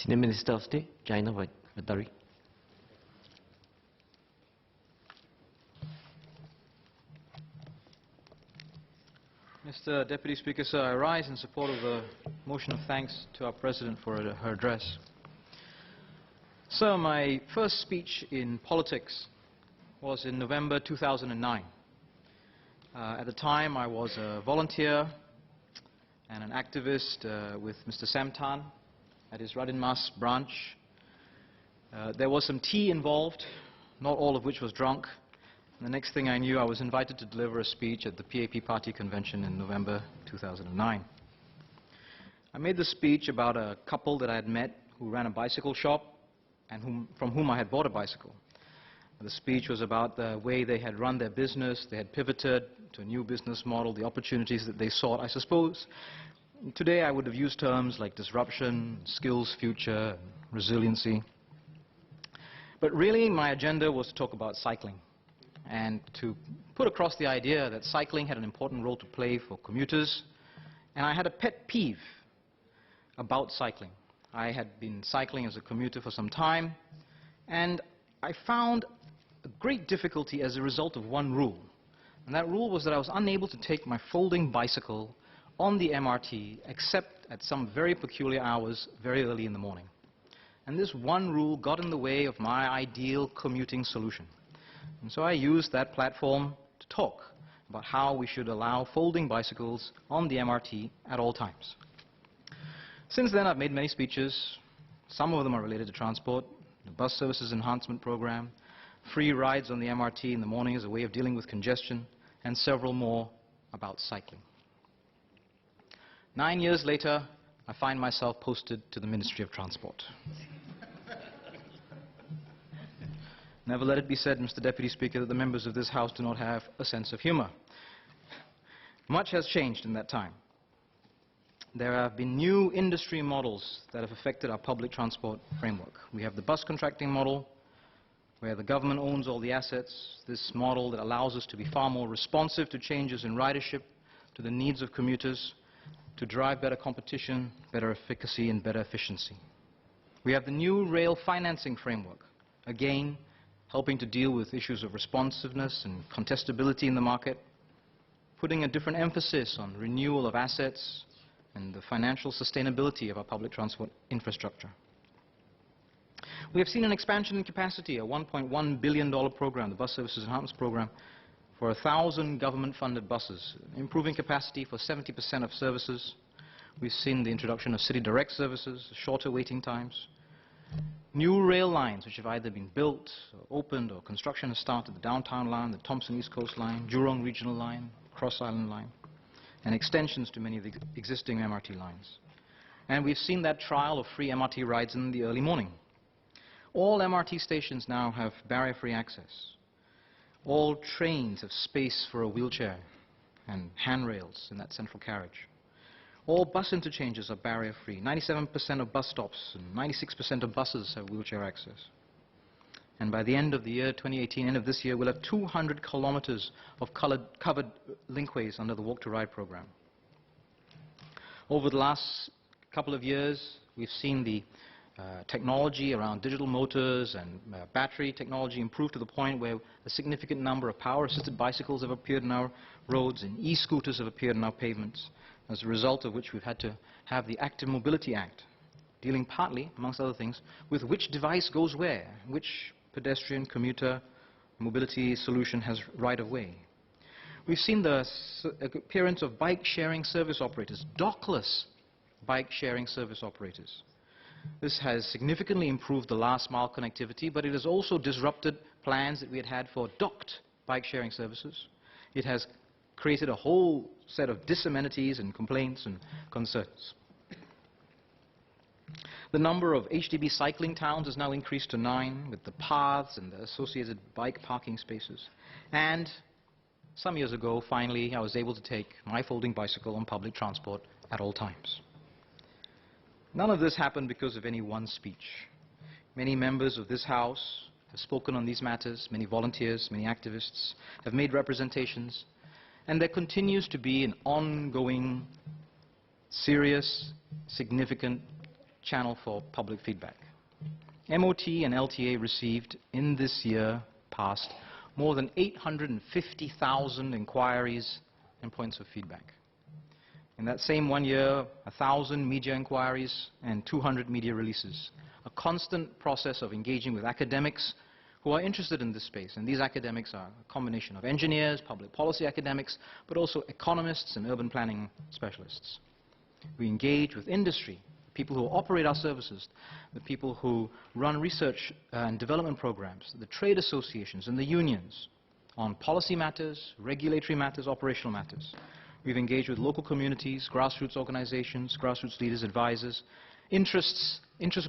Senior Minister of State, Janil Puthucheary. Mr. Deputy Speaker, sir, I rise in support of the motion of thanks to our President for her address. Sir, my first speech in politics was in November 2009. At the time, I was a volunteer and an activist with Mr. Sam Tan at his Radin Mas branch. There was some tea involved, not all of which was drunk. And the next thing I knew, I was invited to deliver a speech at the PAP party convention in November 2009. I made the speech about a couple that I had met who ran a bicycle shop and from whom I had bought a bicycle. The speech was about the way they had run their business, they had pivoted to a new business model, the opportunities that they sought. I suppose today I would have used terms like disruption, skills future, resiliency. But really my agenda was to talk about cycling and to put across the idea that cycling had an important role to play for commuters. And I had a pet peeve about cycling. I had been cycling as a commuter for some time, and I found a great difficulty as a result of one rule. And that rule was that I was unable to take my folding bicycle on the MRT except at some very peculiar hours very early in the morning. And this one rule got in the way of my ideal commuting solution. And so I used that platform to talk about how we should allow folding bicycles on the MRT at all times. Since then, I've made many speeches. Some of them are related to transport, the bus services enhancement program, free rides on the MRT in the morning as a way of dealing with congestion, and several more about cycling. 9 years later, I find myself posted to the Ministry of Transport. Never let it be said, Mr. Deputy Speaker, that the members of this House do not have a sense of humor. Much has changed in that time. There have been new industry models that have affected our public transport framework. We have the bus contracting model, where the government owns all the assets, this model that allows us to be far more responsive to changes in ridership, to the needs of commuters, to drive better competition, better efficacy, and better efficiency. We have the new rail financing framework, again, helping to deal with issues of responsiveness and contestability in the market, putting a different emphasis on renewal of assets and the financial sustainability of our public transport infrastructure. We have seen an expansion in capacity, a $1.1 billion program, the Bus Services Enhancement Program, for 1,000 government-funded buses, improving capacity for 70% of services. We've seen the introduction of city direct services, shorter waiting times, new rail lines which have either been built, or opened, or construction has started, the Downtown Line, the Thompson East Coast Line, Jurong Regional Line, Cross Island Line, and extensions to many of the existing MRT lines. And we've seen that trial of free MRT rides in the early morning. All MRT stations now have barrier-free access. All trains have space for a wheelchair and handrails in that central carriage. All bus interchanges are barrier-free. 97% of bus stops and 96% of buses have wheelchair access. And by the end of the year 2018, end of this year, we'll have 200 kilometers of covered linkways under the Walk to Ride program. Over the last couple of years, we've seen the technology around digital motors and battery technology improve to the point where a significant number of power-assisted bicycles have appeared in our roads and e-scooters have appeared in our pavements, as a result of which we've had to have the Active Mobility Act, dealing partly, amongst other things, with which device goes where, which pedestrian commuter mobility solution has right of way. We've seen the appearance of bike-sharing service operators, dockless bike-sharing service operators. This has significantly improved the last-mile connectivity, but it has also disrupted plans that we had had for docked bike-sharing services. It has created a whole set of disamenities and complaints and concerns. The number of HDB cycling towns has now increased to 9, with the paths and the associated bike parking spaces. And some years ago, finally, I was able to take my folding bicycle on public transport at all times. None of this happened because of any one speech. Many members of this House have spoken on these matters, many volunteers, many activists have made representations, and there continues to be an ongoing, serious, significant channel for public feedback. MOT and LTA received in this year past more than 850,000 inquiries and points of feedback. In that same 1 year, 1,000 media inquiries and 200 media releases. A constant process of engaging with academics who are interested in this space. And these academics are a combination of engineers, public policy academics, but also economists and urban planning specialists. We engage with industry, people who operate our services, the people who run research and development programs, the trade associations and the unions on policy matters, regulatory matters, operational matters. We've engaged with local communities, grassroots organizations, grassroots leaders, advisors, interest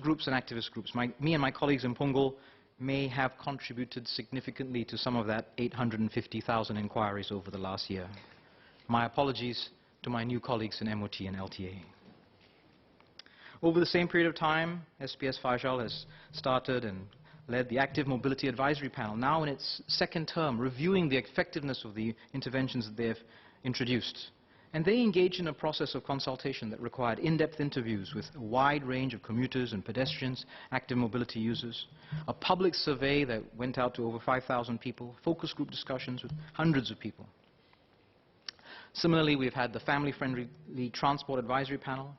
groups and activist groups. Me and my colleagues in Punggol may have contributed significantly to some of that 850,000 inquiries over the last year. My apologies to my new colleagues in MOT and LTA. Over the same period of time, SPS Fajal has started and led the Active Mobility Advisory Panel, now in its second term, reviewing the effectiveness of the interventions that they have introduced. And they engaged in a process of consultation that required in-depth interviews with a wide range of commuters and pedestrians, active mobility users, a public survey that went out to over 5,000 people, focus group discussions with hundreds of people. Similarly, we've had the Family-Friendly Transport Advisory Panel,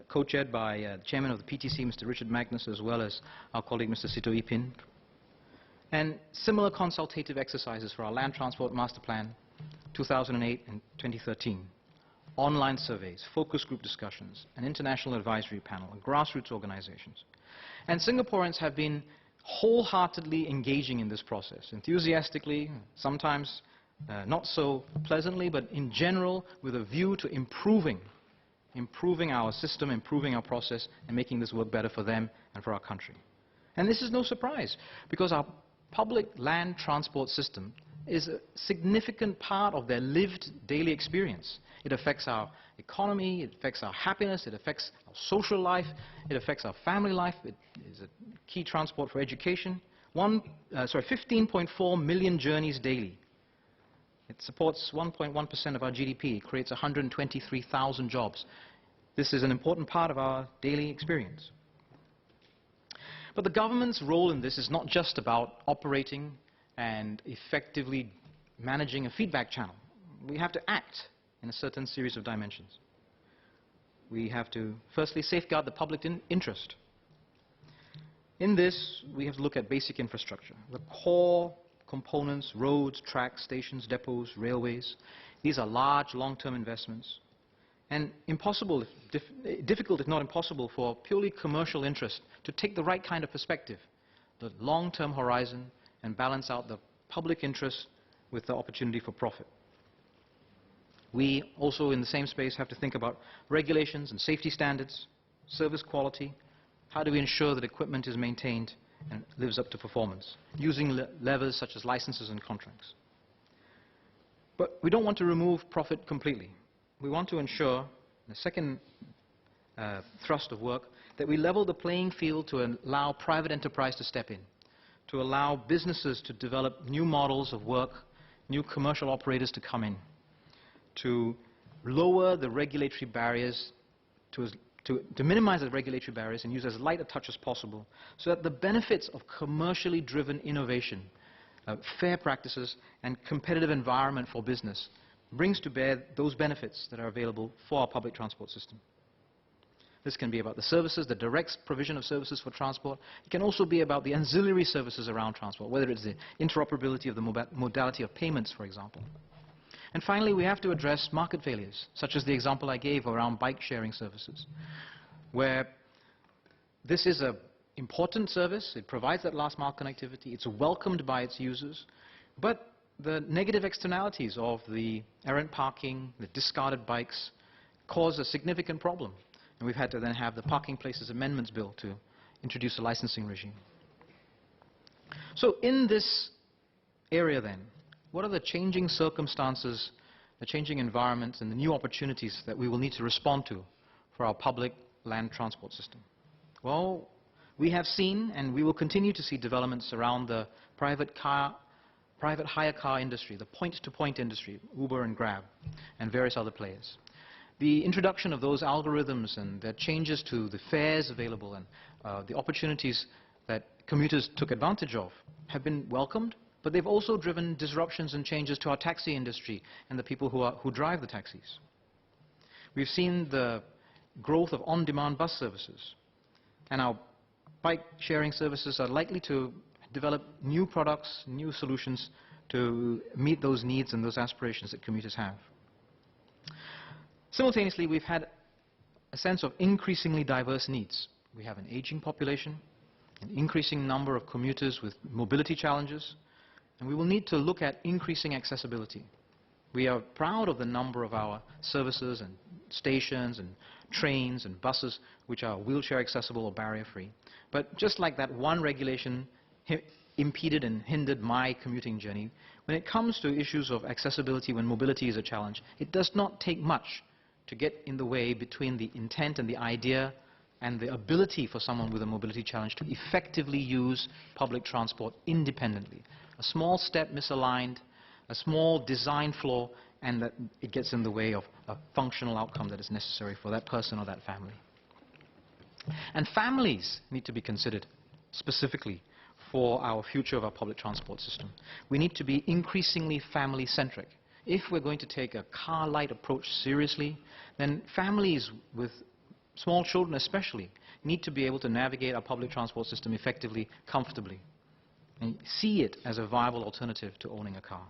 co-chaired by the chairman of the PTC, Mr. Richard Magnus, as well as our colleague, Mr. Sito Ipin. And similar consultative exercises for our Land Transport Masterplan 2008 and 2013. Online surveys, focus group discussions, an international advisory panel, and grassroots organizations. And Singaporeans have been wholeheartedly engaging in this process, enthusiastically, sometimes not so pleasantly, but in general with a view to improving our system, improving our process, and making this work better for them and for our country. And this is no surprise, because our public land transport system is a significant part of their lived daily experience. It affects our economy, it affects our happiness, it affects our social life, it affects our family life, it is a key transport for education. 15.4 million journeys daily. It supports 1.1% of our GDP. It creates 123,000 jobs. This is an important part of our daily experience. But the government's role in this is not just about operating and effectively managing a feedback channel. We have to act in a certain series of dimensions. We have to, firstly, safeguard the public interest. In this, we have to look at basic infrastructure, the core components, roads, tracks, stations, depots, railways. These are large, long-term investments. And difficult, if not impossible, for purely commercial interest to take the right kind of perspective, the long-term horizon, and balance out the public interest with the opportunity for profit. We also, in the same space, have to think about regulations and safety standards, service quality. How do we ensure that equipment is maintained and lives up to performance, using levers such as licenses and contracts. But we don't want to remove profit completely. We want to ensure, the second thrust of work, that we level the playing field to allow private enterprise to step in, to allow businesses to develop new models of work, new commercial operators to come in, to lower the regulatory barriers, to minimize the regulatory barriers and use as light a touch as possible, so that the benefits of commercially driven innovation, fair practices, and competitive environment for business brings to bear those benefits that are available for our public transport system. This can be about the services, the direct provision of services for transport. It can also be about the ancillary services around transport, whether it's the interoperability of the modality of payments, for example. And finally, we have to address market failures, such as the example I gave around bike sharing services, where this is an important service. It provides that last mile connectivity. It's welcomed by its users. But the negative externalities of the errant parking, the discarded bikes, cause a significant problem. And we've had to then have the Parking Places Amendments Bill to introduce a licensing regime. So in this area then, what are the changing circumstances, the changing environments, and the new opportunities that we will need to respond to for our public land transport system? Well, we have seen, and we will continue to see, developments around the private hire car industry, the point-to-point industry, Uber and Grab, and various other players. The introduction of those algorithms and the changes to the fares available and the opportunities that commuters took advantage of have been welcomed, but they've also driven disruptions and changes to our taxi industry and the people who drive the taxis. We've seen the growth of on-demand bus services, and our bike sharing services are likely to develop new products, new solutions to meet those needs and those aspirations that commuters have. Simultaneously, we've had a sense of increasingly diverse needs. We have an aging population, an increasing number of commuters with mobility challenges, and we will need to look at increasing accessibility. We are proud of the number of our services and stations and trains and buses which are wheelchair accessible or barrier-free. But just like that one regulation impeded and hindered my commuting journey, when it comes to issues of accessibility when mobility is a challenge, it does not take much to get in the way between the intent and the idea and the ability for someone with a mobility challenge to effectively use public transport independently. A small step misaligned, a small design flaw, and that it gets in the way of a functional outcome that is necessary for that person or that family. And families need to be considered specifically for our future of our public transport system. We need to be increasingly family-centric. If we're going to take a car-light approach seriously, then families with small children especially need to be able to navigate our public transport system effectively, comfortably, and see it as a viable alternative to owning a car.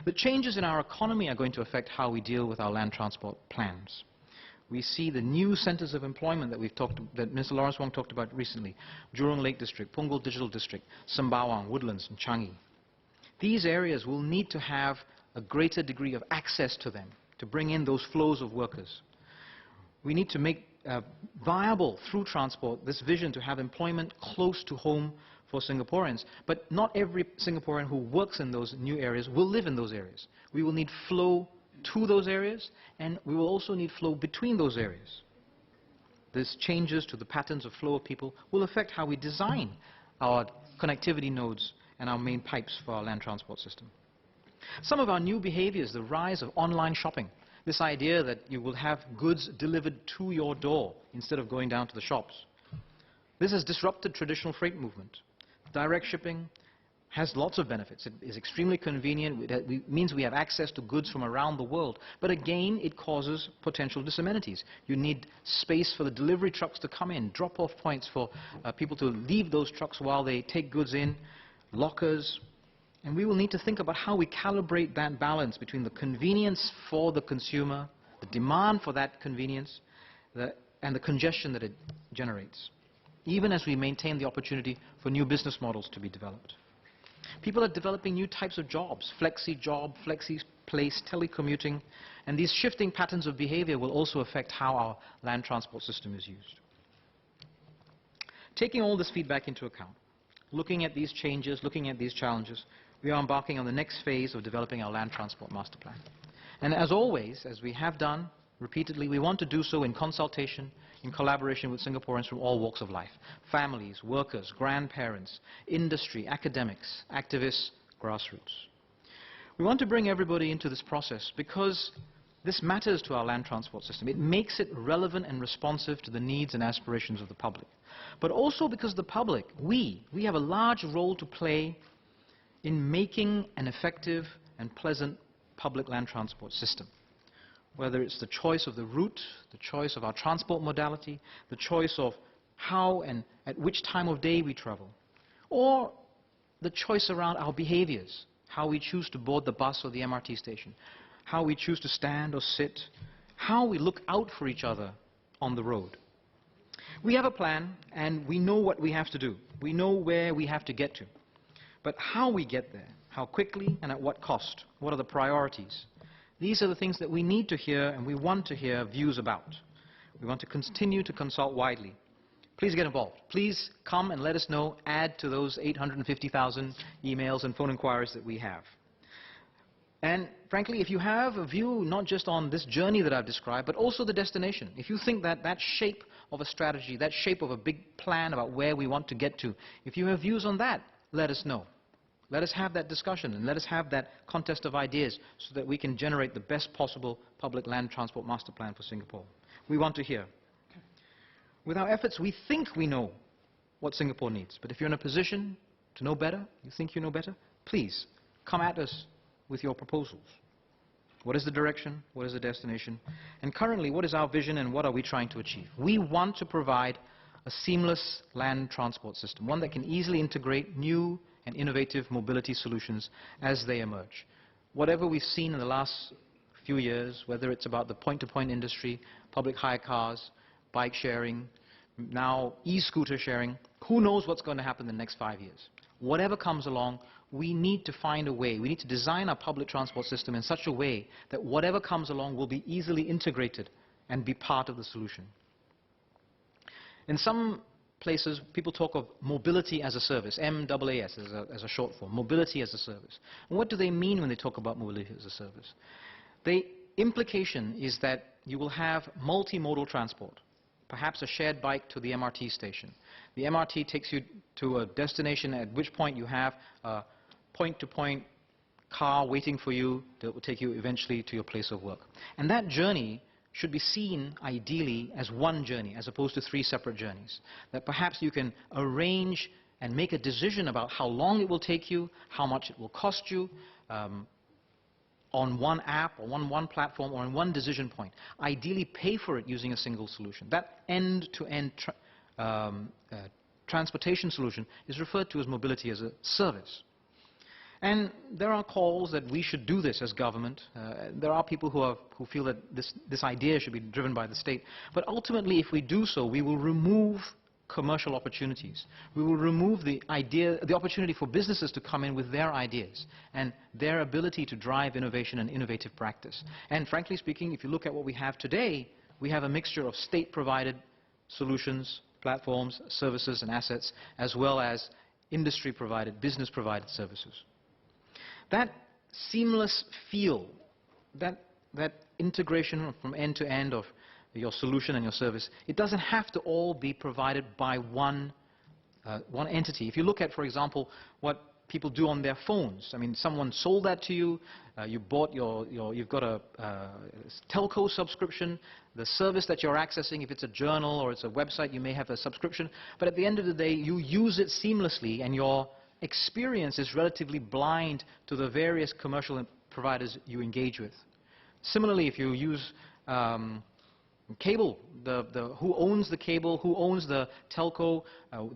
The changes in our economy are going to affect how we deal with our land transport plans. We see the new centers of employment that Mr. Lawrence Wong talked about recently, Jurong Lake District, Punggol Digital District, Sembawang, Woodlands, and Changi. These areas will need to have a greater degree of access to them to bring in those flows of workers. We need to make viable through transport this vision to have employment close to home for Singaporeans, but not every Singaporean who works in those new areas will live in those areas. We will need flow to those areas, and we will also need flow between those areas. These changes to the patterns of flow of people will affect how we design our connectivity nodes and our main pipes for our land transport system. Some of our new behaviors, the rise of online shopping, this idea that you will have goods delivered to your door instead of going down to the shops. This has disrupted traditional freight movement. Direct shipping has lots of benefits. It is extremely convenient. It means we have access to goods from around the world. But again, it causes potential disamenities. You need space for the delivery trucks to come in, drop-off points for people to leave those trucks while they take goods in, lockers. And we will need to think about how we calibrate that balance between the convenience for the consumer, the demand for that convenience, and the congestion that it generates, even as we maintain the opportunity for new business models to be developed. People are developing new types of jobs, flexi-job, flexi-place, telecommuting, and these shifting patterns of behavior will also affect how our land transport system is used. Taking all this feedback into account, looking at these changes, looking at these challenges, we are embarking on the next phase of developing our Land Transport Masterplan. And as always, as we have done repeatedly, we want to do so in consultation, in collaboration with Singaporeans from all walks of life, families, workers, grandparents, industry, academics, activists, grassroots. We want to bring everybody into this process because this matters to our land transport system. It makes it relevant and responsive to the needs and aspirations of the public. But also because the public, we have a large role to play in making an effective and pleasant public land transport system. Whether it's the choice of the route, the choice of our transport modality, the choice of how and at which time of day we travel, or the choice around our behaviors, how we choose to board the bus or the MRT station, how we choose to stand or sit, how we look out for each other on the road. We have a plan and we know what we have to do. We know where we have to get to. But how we get there, how quickly and at what cost, what are the priorities? These are the things that we need to hear and we want to hear views about. We want to continue to consult widely. Please get involved. Please come and let us know, add to those 850,000 emails and phone inquiries that we have. And frankly, if you have a view not just on this journey that I've described, but also the destination, if you think that that shape of a strategy, that shape of a big plan about where we want to get to, if you have views on that, let us know. Let us have that discussion and let us have that contest of ideas so that we can generate the best possible public land transport master plan for Singapore. We want to hear. With our efforts, we think we know what Singapore needs. But if you're in a position to know better, you think you know better, please come at us with your proposals. What is the direction? What is the destination? And currently, what is our vision and what are we trying to achieve? We want to provide a seamless land transport system, one that can easily integrate new and innovative mobility solutions as they emerge. Whatever we've seen in the last few years, whether it's about the point-to-point industry, public hire cars, bike sharing, now e-scooter sharing, who knows what's going to happen in the next 5 years. Whatever comes along, we need to find a way. We need to design our public transport system in such a way that whatever comes along will be easily integrated and be part of the solution. In some places, people talk of mobility as a service, MAAS as a short form, mobility as a service. And what do they mean when they talk about mobility as a service? The implication is that you will have multimodal transport, perhaps a shared bike to the MRT station. The MRT takes you to a destination at which point you have a point-to-point car waiting for you that will take you eventually to your place of work. And that journey should be seen ideally as one journey as opposed to 3 separate journeys. That perhaps you can arrange and make a decision about how long it will take you, how much it will cost you, on one app or one platform or on one decision point. Ideally pay for it using a single solution. That end-to-end transportation solution is referred to as mobility as a service. And there are calls that we should do this as government. There are people who feel that this idea should be driven by the state. But ultimately, if we do so, we will remove commercial opportunities. We will remove the opportunity for businesses to come in with their ideas and their ability to drive innovation and innovative practice. And frankly speaking, if you look at what we have today, we have a mixture of state-provided solutions, platforms, services and assets, as well as industry-provided, business-provided services. That seamless feel, that integration from end to end of your solution and your service, it doesn't have to all be provided by one entity. If you look at, for example, what people do on their phones, I mean, someone sold that to you, you've got a telco subscription, the service that you're accessing, if it's a journal or it's a website, you may have a subscription, but at the end of the day, you use it seamlessly and your experience is relatively blind to the various commercial providers you engage with. Similarly, if you use cable, who owns the cable, who owns the telco,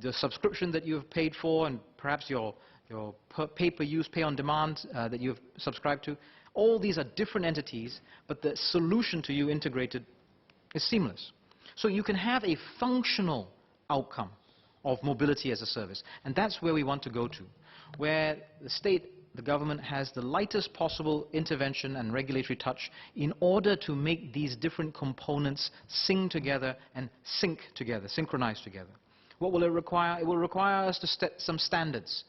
the subscription that you've paid for, and perhaps your pay-per-use, pay-on-demand that you've subscribed to, all these are different entities, but the solution to you integrated is seamless. So you can have a functional outcome of mobility as a service. And that's where we want to go to, where the state, the government, has the lightest possible intervention and regulatory touch in order to make these different components sing together and sync together, synchronize together. What will it require? It will require us to set some standards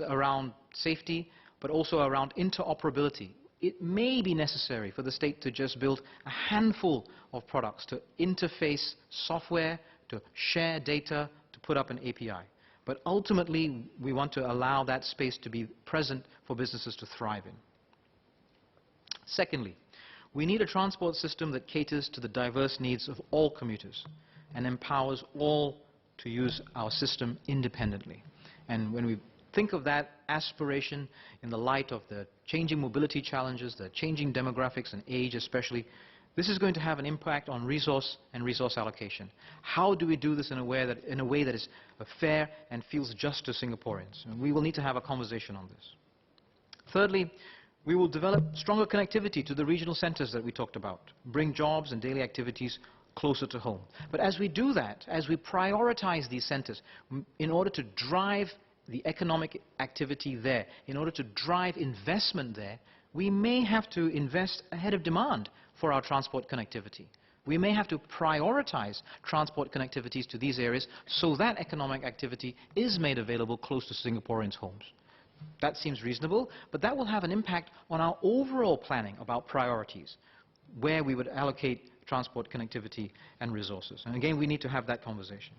around safety, but also around interoperability. It may be necessary for the state to just build a handful of products to interface software, to share data, put up an API. But ultimately, we want to allow that space to be present for businesses to thrive in. Secondly, we need a transport system that caters to the diverse needs of all commuters and empowers all to use our system independently. And when we think of that aspiration in the light of the changing mobility challenges, the changing demographics and age especially, this is going to have an impact on resource and resource allocation. How do we do this in a way that is fair and feels just to Singaporeans? And we will need to have a conversation on this. Thirdly, we will develop stronger connectivity to the regional centers that we talked about, bring jobs and daily activities closer to home. But as we do that, as we prioritize these centers, in order to drive the economic activity there, in order to drive investment there, we may have to invest ahead of demand for our transport connectivity. We may have to prioritize transport connectivities to these areas so that economic activity is made available close to Singaporeans' homes. That seems reasonable, but that will have an impact on our overall planning about priorities, where we would allocate transport connectivity and resources. And again, we need to have that conversation.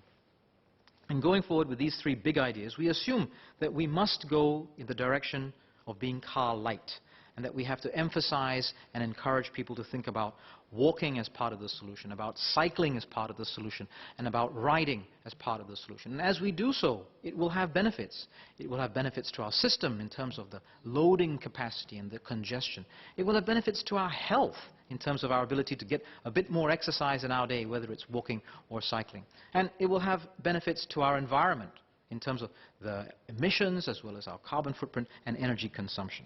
And going forward with these three big ideas, we assume that we must go in the direction of being car light, and that we have to emphasize and encourage people to think about walking as part of the solution, about cycling as part of the solution, and about riding as part of the solution. And as we do so, it will have benefits. It will have benefits to our system in terms of the loading capacity and the congestion. It will have benefits to our health in terms of our ability to get a bit more exercise in our day, whether it's walking or cycling. And it will have benefits to our environment in terms of the emissions as well as our carbon footprint and energy consumption.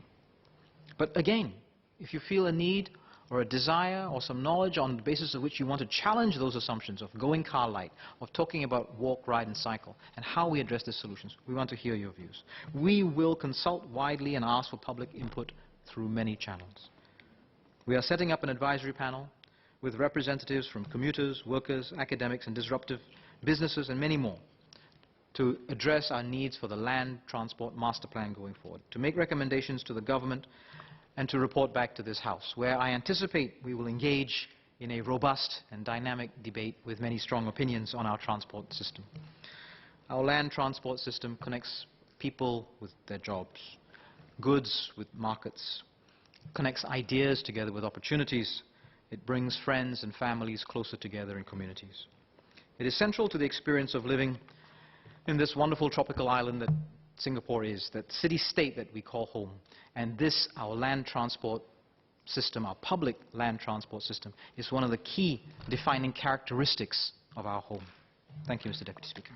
But again, if you feel a need or a desire or some knowledge on the basis of which you want to challenge those assumptions of going car light, of talking about walk, ride and cycle, and how we address these solutions, we want to hear your views. We will consult widely and ask for public input through many channels. We are setting up an advisory panel with representatives from commuters, workers, academics and disruptive businesses and many more to address our needs for the Land Transport Masterplan going forward, to make recommendations to the government and to report back to this House, where I anticipate we will engage in a robust and dynamic debate with many strong opinions on our transport system. Our land transport system connects people with their jobs, goods with markets, connects ideas together with opportunities. It brings friends and families closer together in communities. It is central to the experience of living in this wonderful tropical island that Singapore is, that city-state that we call home. And this, our land transport system, our public land transport system, is one of the key defining characteristics of our home. Thank you, Mr. Deputy Speaker.